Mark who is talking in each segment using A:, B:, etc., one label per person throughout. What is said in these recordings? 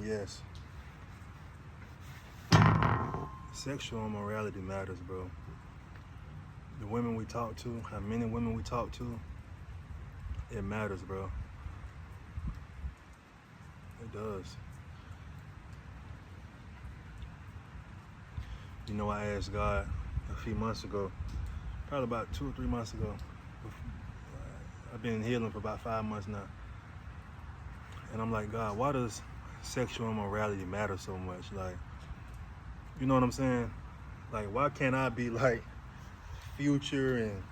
A: Yes, sexual immorality matters, bro. The women we talk to, how many women we talk to, it matters, bro. It does. You know, I asked God a few months ago, probably about 2 or 3 months ago. I've been healing for about 5 months now. And I'm like, God, why does sexual immorality matter so much? Like, you know what I'm saying? Like, why can't I be like Future and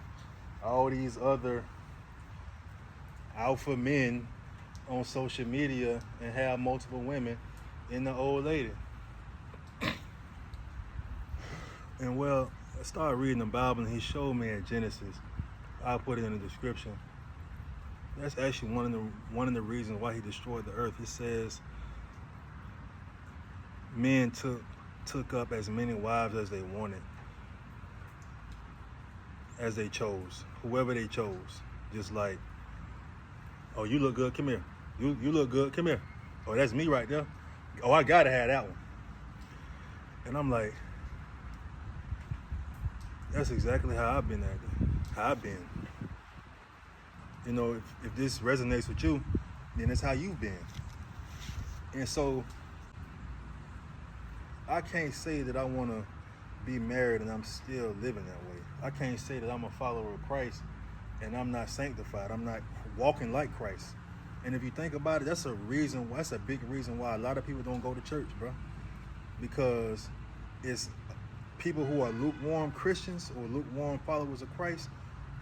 A: all these other alpha men on social media and have multiple women in the old lady? And well, I started reading the Bible and he showed me in Genesis. I'll put it in the description. That's actually one of the reasons why he destroyed the earth. It says men took up as many wives as they wanted, as they chose, whoever they chose. Just like, oh, you look good, come here. You look good, come here. Oh, that's me right there. Oh, I gotta have that one. And I'm like, that's exactly how I've been how I've been. You know, if this resonates with you, then it's how you've been. And so I can't say that I want to be married and I'm still living that way. I can't say that I'm a follower of Christ and I'm not sanctified. I'm not walking like Christ. And if you think about it, that's a big reason why a lot of people don't go to church, bro. Because it's people who are lukewarm Christians or lukewarm followers of Christ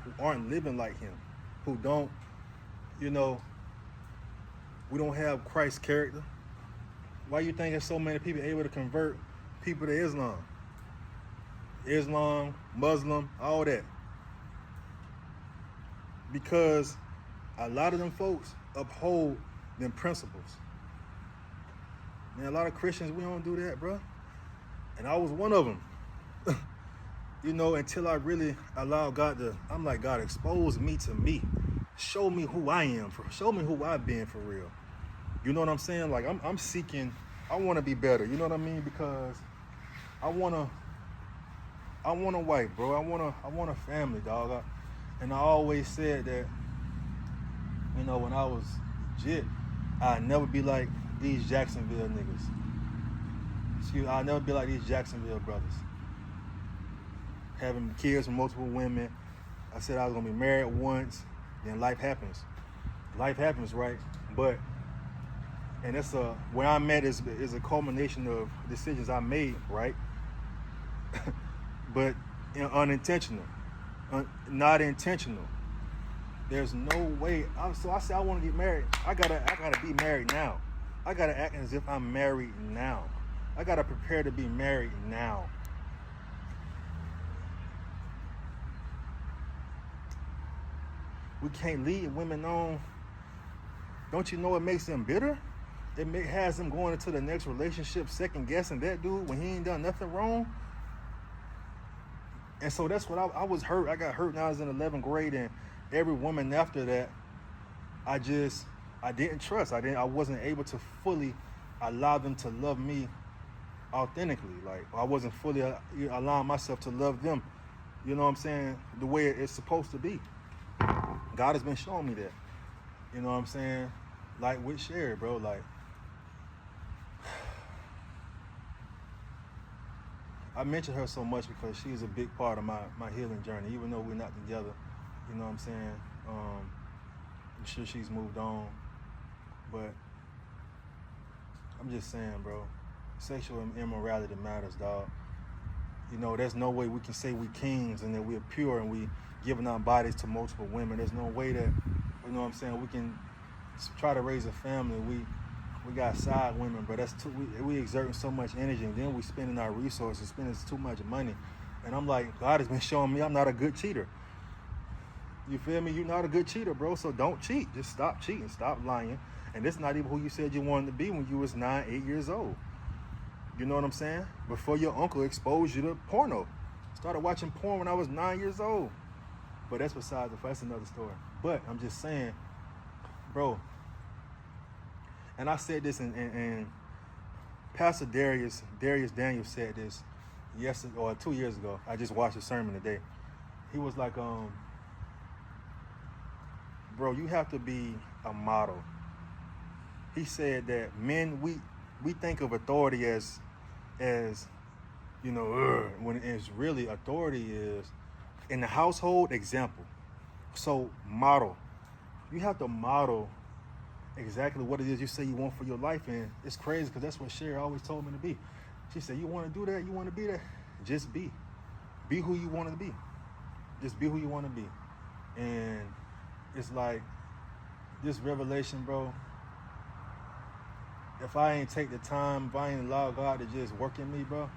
A: who aren't living like him, who don't, we don't have Christ's character. Why you think there's so many people able to convert people to Islam, Muslim, all that? Because a lot of them folks uphold them principles. Man, a lot of Christians, we don't do that, bro. And I was one of them. Until I really allowed I'm like, God, expose me to me. Show me who I am. Show me who I've been for real. You know what I'm saying? Like, I'm seeking, I want to be better. You know what I mean? Because I want a wife, bro. I want a family, dog. And I always said that, when I was legit, I'd never be like these Jacksonville niggas. I'd never be like these Jacksonville brothers. Having kids from multiple women. I said I was going to be married once. Then life happens. Life happens, right? And it's where I'm at is a culmination of decisions I made, right? But unintentional, not intentional. There's no way. So I said I want to get married. I gotta be married now. I gotta act as if I'm married now. I gotta prepare to be married now. We can't lead women on. Don't you know it makes them bitter? Has them going into the next relationship second guessing that dude when he ain't done nothing wrong. And so that's what I was hurt. I got hurt when I was in 11th grade, and every woman after that, I didn't trust. I wasn't able to fully allow them to love me authentically. Like, I wasn't fully allowing myself to love them, you know what I'm saying, the way it's supposed to be. God has been showing me that. You know what I'm saying? Like with Sherry, bro, like, I mention her so much because she's a big part of my healing journey, even though we're not together. You know what I'm saying? I'm sure she's moved on. But I'm just saying, bro, sexual immorality matters, dog. There's no way we can say we kings and that we're pure and we giving our bodies to multiple women. There's no way that, you know what I'm saying, we can try to raise a family. We got side women, but that's we exerting so much energy, and then we spending our resources, spending too much money. And I'm like, God has been showing me I'm not a good cheater. You feel me? You're not a good cheater, bro. So don't cheat. Just stop cheating. Stop lying. And this not even who you said you wanted to be when you was 9, 8 years old. You know what I'm saying? Before your uncle exposed you to porno. Started watching porn when I was 9 years old. But that's that's another story. But I'm just saying, bro. And I said this in Pastor Darius Daniels said this yesterday or 2 years ago. I just watched a sermon today. He was like, bro, you have to be a model. He said that men, we think of authority as when it's really authority is in the household, example. So model. You have to model exactly what it is you say you want for your life. And it's crazy because that's what Sherry always told me to be. She said, you want to do that? You want to be that? Just be. Be who you want to be. Just be who you want to be. And it's like this revelation, bro. If I ain't take the time, if I ain't allow God to just work in me, bro,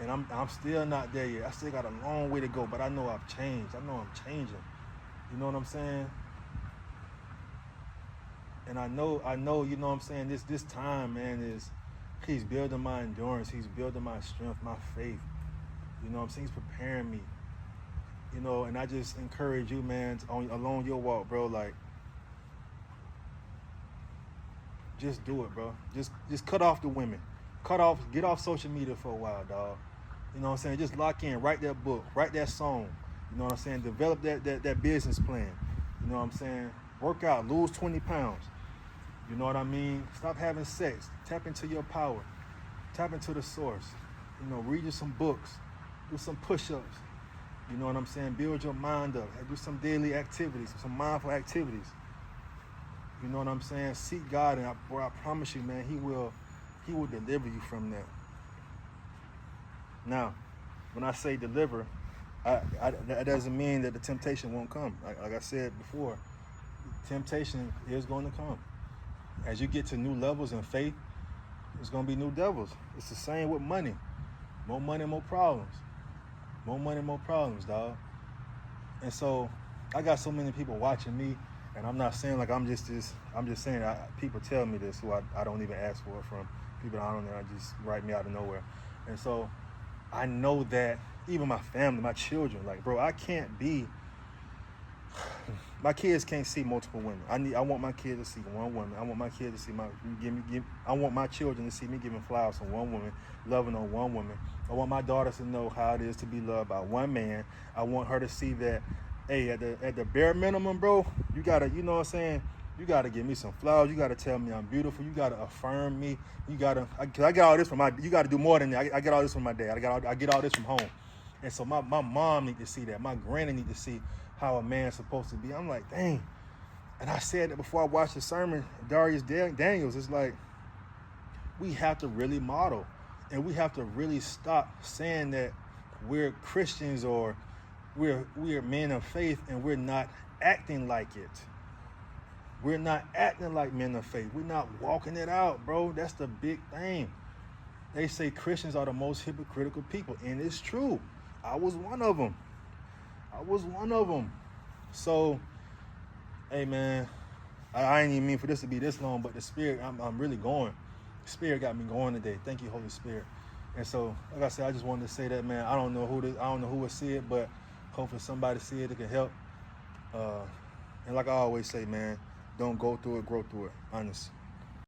A: and I'm still not there yet. I still got a long way to go, but I know I've changed. I know I'm changing. You know what I'm saying? And I know, you know what I'm saying, this time, man, is he's building my endurance, he's building my strength, my faith. You know what I'm saying? He's preparing me. You know, and I just encourage you, man, along your walk, bro, like, just do it, bro. Just cut off the women. Get off social media for a while, dog. You know what I'm saying? Just lock in, write that book, write that song. You know what I'm saying? Develop that business plan. You know what I'm saying? Work out, lose 20 pounds. You know what I mean? Stop having sex. Tap into your power. Tap into the source. You know, read you some books. Do some push-ups. You know what I'm saying? Build your mind up. Do some daily activities, some mindful activities. You know what I'm saying? Seek God, and I promise you, man, He will deliver you from that. Now, when I say deliver, that doesn't mean that the temptation won't come. Like I said before, temptation is going to come. As you get to new levels in faith, there's going to be new devils. It's the same with money. More money, more problems. More money, more problems, dog. And so I got so many people watching me, and I'm not saying like I'm just saying people tell me this who I don't even ask for it from. People I don't know, I just write me out of nowhere. And so I know that even my family, my children, like, bro, my kids can't see multiple women. I want my kids to see one woman. I want my kids to see I want my children to see me giving flowers to one woman, loving on one woman. I want my daughters to know how it is to be loved by one man. I want her to see that, hey, at the bare minimum, bro, you gotta, you know what I'm saying? You gotta give me some flowers. You gotta tell me I'm beautiful. You gotta affirm me. I get all this from you gotta do more than that. I get all this from my dad. I get all this from home. And so my mom need to see that. My granny need to see how a man's supposed to be. I'm like, dang. And I said that before I watched the sermon, Darius Daniels. It's like, we have to really model. And we have to really stop saying that we're Christians or we're men of faith and we're not acting like it. We're not acting like men of faith. We're not walking it out, bro. That's the big thing. They say Christians are the most hypocritical people, and it's true. I was one of them. So, hey, man, I ain't even mean for this to be this long, but the Spirit, I'm really going. The Spirit got me going today. Thank you, Holy Spirit. And so, like I said, I just wanted to say that, man. I don't know who will see it, but hopefully somebody see it that can help. And like I always say, man, don't go through it, grow through it. Honest.